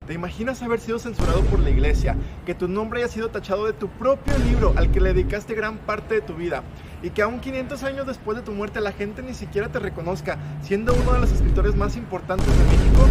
¿Te imaginas haber sido censurado por la iglesia? Que tu nombre haya sido tachado de tu propio libro al que le dedicaste gran parte de tu vida y que aún 500 años después de tu muerte la gente ni siquiera te reconozca, siendo uno de los escritores más importantes de México?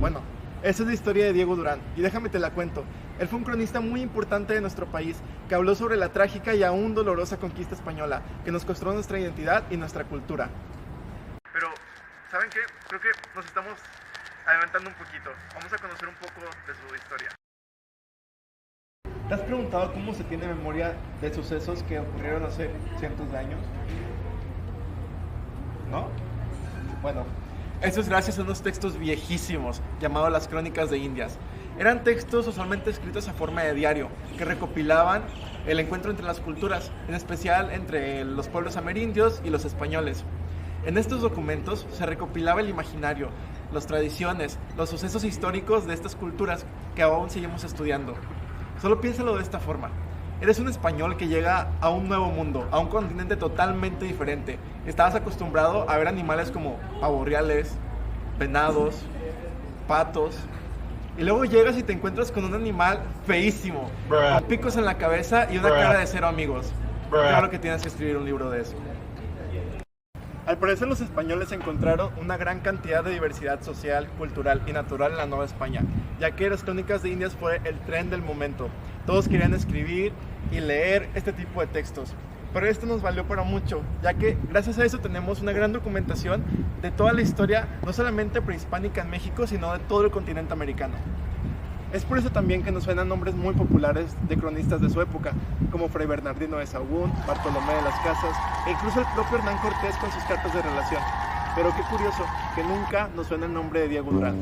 Bueno, esa es la historia de Diego Durán y déjame te la cuento. Él fue un cronista muy importante de nuestro país que habló sobre la trágica y aún dolorosa conquista española que nos costó nuestra identidad y nuestra cultura. Pero, ¿saben qué? Creo que nos estamos adelantando un poquito. Vamos a conocer un poco de su historia. ¿Te has preguntado cómo se tiene memoria de sucesos que ocurrieron hace cientos de años? ¿No? Bueno, eso es gracias a unos textos viejísimos llamados las Crónicas de Indias. Eran textos usualmente escritos a forma de diario que recopilaban el encuentro entre las culturas, en especial entre los pueblos amerindios y los españoles. En estos documentos se recopilaba el imaginario, las tradiciones, los sucesos históricos de estas culturas que aún seguimos estudiando. Solo piénsalo de esta forma. Eres un español que llega a un nuevo mundo, a un continente totalmente diferente. Estabas acostumbrado a ver animales como pavos reales, venados, patos. Y luego llegas y te encuentras con un animal feísimo, con picos en la cabeza y una cara de cero amigos. Claro que tienes que escribir un libro de eso. Al parecer los españoles encontraron una gran cantidad de diversidad social, cultural y natural en la Nueva España, ya que las Crónicas de Indias fue el tren del momento. Todos querían escribir y leer este tipo de textos. Pero esto nos valió para mucho, ya que gracias a eso tenemos una gran documentación de toda la historia, no solamente prehispánica en México, sino de todo el continente americano. Es por eso también que nos suenan nombres muy populares de cronistas de su época, como Fray Bernardino de Sahagún, Bartolomé de las Casas e incluso el propio Hernán Cortés con sus cartas de relación. Pero qué curioso que nunca nos suena el nombre de Diego Durán.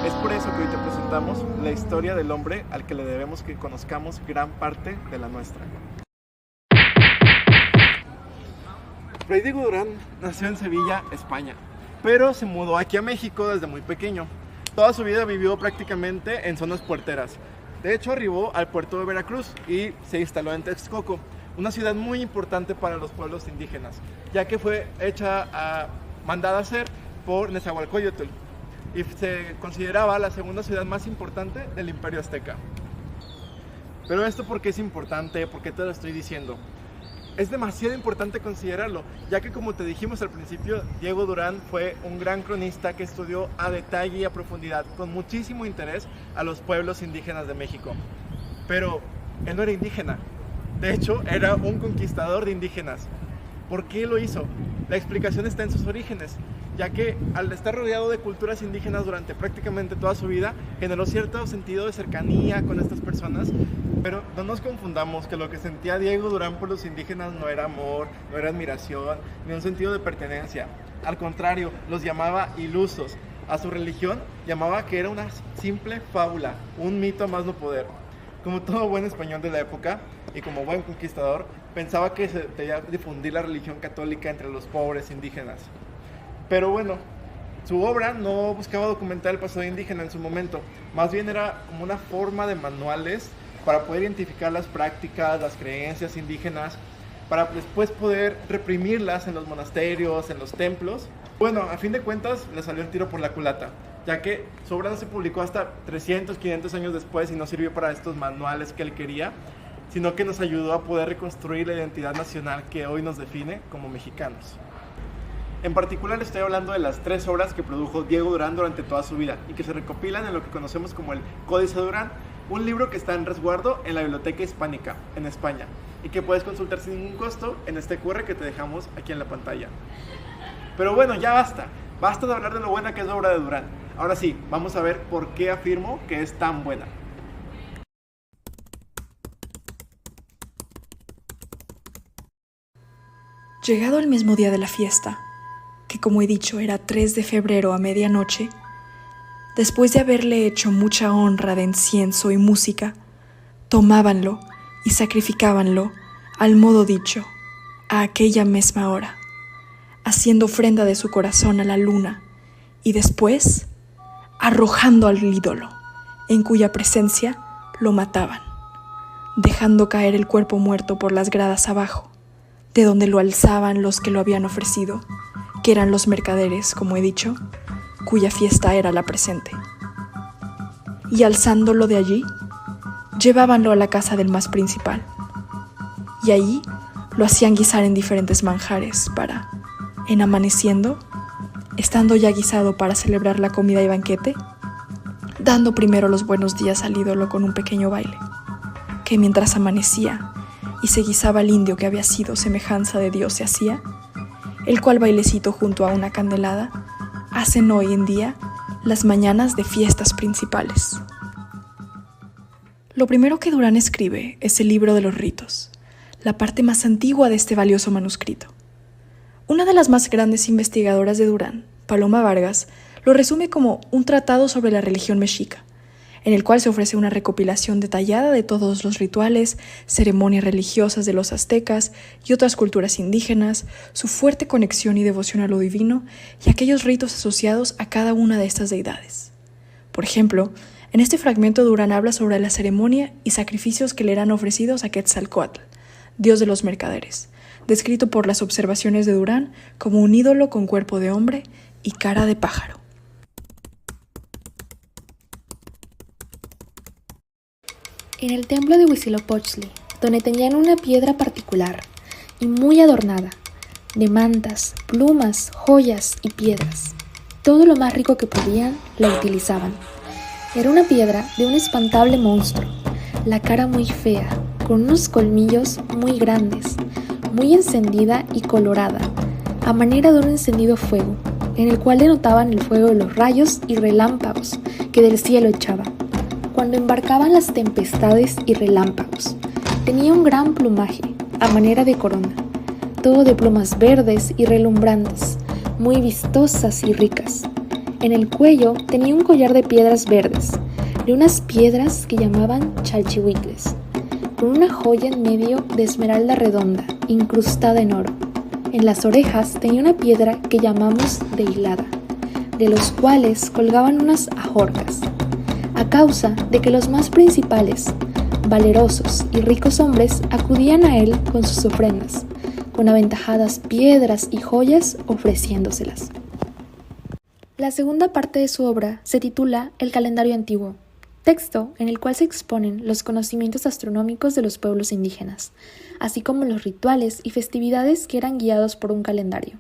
Es por eso que hoy te presentamos la historia del hombre al que le debemos que conozcamos gran parte de la nuestra. Fray Diego Durán nació en Sevilla, España, pero se mudó aquí a México desde muy pequeño. Toda su vida vivió prácticamente en zonas puerteras. De hecho, arribó al puerto de Veracruz y se instaló en Texcoco, una ciudad muy importante para los pueblos indígenas, ya que fue mandada a hacer por Nezahualcóyotl y se consideraba la segunda ciudad más importante del Imperio Azteca. Pero esto, ¿por qué es importante? ¿Por qué te lo estoy diciendo? Es demasiado importante considerarlo, ya que como te dijimos al principio, Diego Durán fue un gran cronista que estudió a detalle y a profundidad, con muchísimo interés, a los pueblos indígenas de México. Pero él no era indígena, de hecho era un conquistador de indígenas. ¿Por qué lo hizo? La explicación está en sus orígenes, ya que al estar rodeado de culturas indígenas durante prácticamente toda su vida, generó cierto sentido de cercanía con estas personas. Pero no nos confundamos que lo que sentía Diego Durán por los indígenas no era amor, no era admiración, ni un sentido de pertenencia. Al contrario, los llamaba ilusos. A su religión llamaba que era una simple fábula, un mito a más no poder. Como todo buen español de la época y como buen conquistador, pensaba que se debía difundir la religión católica entre los pobres indígenas. Pero bueno, su obra no buscaba documentar el pasado indígena en su momento, más bien era como una forma de manuales para poder identificar las prácticas, las creencias indígenas, para después poder reprimirlas en los monasterios, en los templos. Bueno, a fin de cuentas le salió el tiro por la culata, ya que su obra no se publicó hasta 300, 500 años después y no sirvió para estos manuales que él quería, sino que nos ayudó a poder reconstruir la identidad nacional que hoy nos define como mexicanos. En particular estoy hablando de las 3 obras que produjo Diego Durán durante toda su vida y que se recopilan en lo que conocemos como el Códice Durán, un libro que está en resguardo en la Biblioteca Hispánica, en España, y que puedes consultar sin ningún costo en este QR que te dejamos aquí en la pantalla. Pero bueno, ya basta de hablar de lo buena que es la obra de Durán. Ahora sí, vamos a ver por qué afirmo que es tan buena. Llegado el mismo día de la fiesta, que como he dicho era 3 de febrero a medianoche, después de haberle hecho mucha honra de incienso y música, tomábanlo y sacrificábanlo al modo dicho, a aquella misma hora, haciendo ofrenda de su corazón a la luna y después arrojando al ídolo, en cuya presencia lo mataban, dejando caer el cuerpo muerto por las gradas abajo, de donde lo alzaban los que lo habían ofrecido, que eran los mercaderes, como he dicho, cuya fiesta era la presente. y alzándolo de allí, llevábanlo a la casa del más principal, y allí lo hacían guisar en diferentes manjares para, en amaneciendo, estando ya guisado para celebrar la comida y banquete, dando primero los buenos días al ídolo con un pequeño baile, que mientras amanecía y se guisaba el indio que había sido semejanza de Dios se hacía, el cual bailecito junto a una candelada hacen hoy en día las mañanas de fiestas principales. Lo primero que Durán escribe es el libro de los ritos, la parte más antigua de este valioso manuscrito. Una de las más grandes investigadoras de Durán, Paloma Vargas, lo resume como un tratado sobre la religión mexica, en el cual se ofrece una recopilación detallada de todos los rituales, ceremonias religiosas de los aztecas y otras culturas indígenas, su fuerte conexión y devoción a lo divino y aquellos ritos asociados a cada una de estas deidades. Por ejemplo, en este fragmento Durán habla sobre la ceremonia y sacrificios que le eran ofrecidos a Quetzalcóatl, dios de los mercaderes, descrito por las observaciones de Durán como un ídolo con cuerpo de hombre y cara de pájaro. En el templo de Huitzilopochtli, donde tenían una piedra particular y muy adornada, de mantas, plumas, joyas y piedras, todo lo más rico que podían, la utilizaban. Era una piedra de un espantable monstruo, la cara muy fea, con unos colmillos muy grandes, muy encendida y colorada, a manera de un encendido fuego, en el cual denotaban el fuego de los rayos y relámpagos que del cielo echaban cuando embarcaban las tempestades y relámpagos. Tenía un gran plumaje, a manera de corona, todo de plumas verdes y relumbrantes, muy vistosas y ricas. En el cuello tenía un collar de piedras verdes, de unas piedras que llamaban chalchihuitles, con una joya en medio de esmeralda redonda, incrustada en oro. En las orejas tenía una piedra que llamamos de hilada, de los cuales colgaban unas ajorcas, a causa de que los más principales, valerosos y ricos hombres acudían a él con sus ofrendas, con aventajadas piedras y joyas ofreciéndoselas. La segunda parte de su obra se titula El calendario antiguo, texto en el cual se exponen los conocimientos astronómicos de los pueblos indígenas, así como los rituales y festividades que eran guiados por un calendario.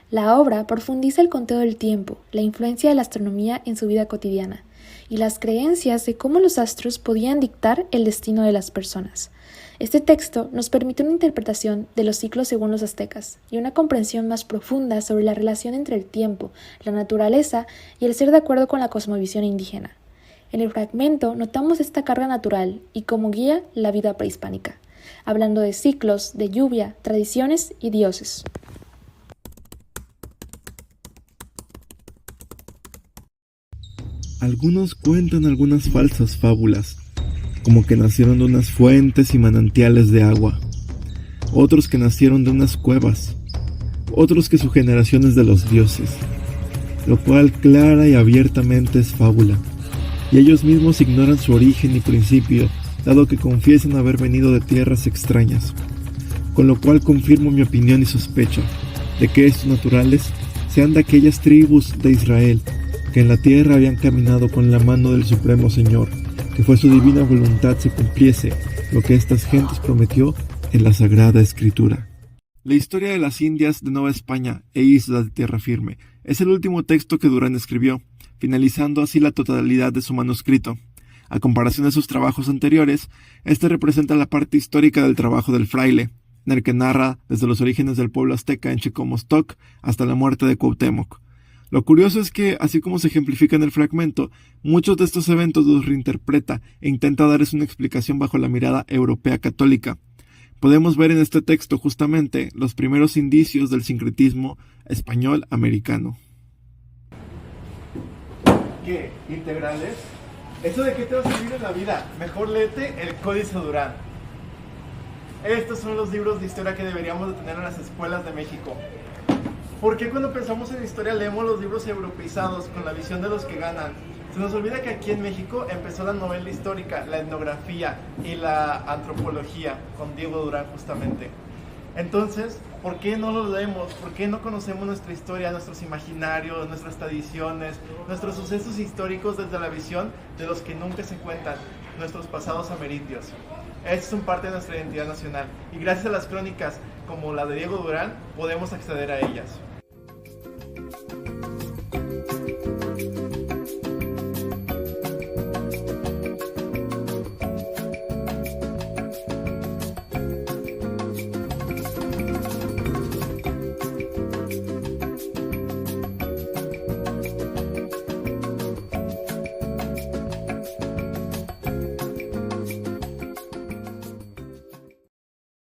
La obra profundiza el conteo del tiempo, la influencia de la astronomía en su vida cotidiana, y las creencias de cómo los astros podían dictar el destino de las personas. Este texto nos permite una interpretación de los ciclos según los aztecas y una comprensión más profunda sobre la relación entre el tiempo, la naturaleza y el ser de acuerdo con la cosmovisión indígena. En el fragmento notamos esta carga natural y como guía la vida prehispánica, hablando de ciclos, de lluvia, tradiciones y dioses. Algunos cuentan algunas falsas fábulas, como que nacieron de unas fuentes y manantiales de agua, otros que nacieron de unas cuevas, otros que su generación es de los dioses, lo cual clara y abiertamente es fábula, y ellos mismos ignoran su origen y principio, dado que confiesan haber venido de tierras extrañas, con lo cual confirmo mi opinión y sospecha de que estos naturales sean de aquellas tribus de Israel que en la tierra habían caminado con la mano del Supremo Señor, que fue su divina voluntad se cumpliese lo que estas gentes prometió en la Sagrada Escritura. La historia de las Indias de Nueva España e Islas de Tierra Firme es el último texto que Durán escribió, finalizando así la totalidad de su manuscrito. A comparación de sus trabajos anteriores, este representa la parte histórica del trabajo del fraile, en el que narra desde los orígenes del pueblo azteca en Chicomostoc hasta la muerte de Cuauhtémoc. Lo curioso es que, así como se ejemplifica en el fragmento, muchos de estos eventos los reinterpreta e intenta darles una explicación bajo la mirada europea católica. Podemos ver en este texto justamente los primeros indicios del sincretismo español-americano. ¿Qué? ¿Integrales? ¿Eso de qué te va a servir en la vida? Mejor léete el Códice Durán. Estos son los libros de historia que deberíamos de tener en las escuelas de México. ¿Por qué cuando pensamos en historia leemos los libros europeizados con la visión de los que ganan? Se nos olvida que aquí en México empezó la novela histórica, la etnografía y la antropología con Diego Durán justamente. Entonces, ¿Por qué no lo leemos? ¿Por qué no conocemos nuestra historia, nuestros imaginarios, nuestras tradiciones, nuestros sucesos históricos desde la visión de los que nunca se cuentan, nuestros pasados amerindios? Estos son parte de nuestra identidad nacional y gracias a las crónicas como la de Diego Durán podemos acceder a ellas.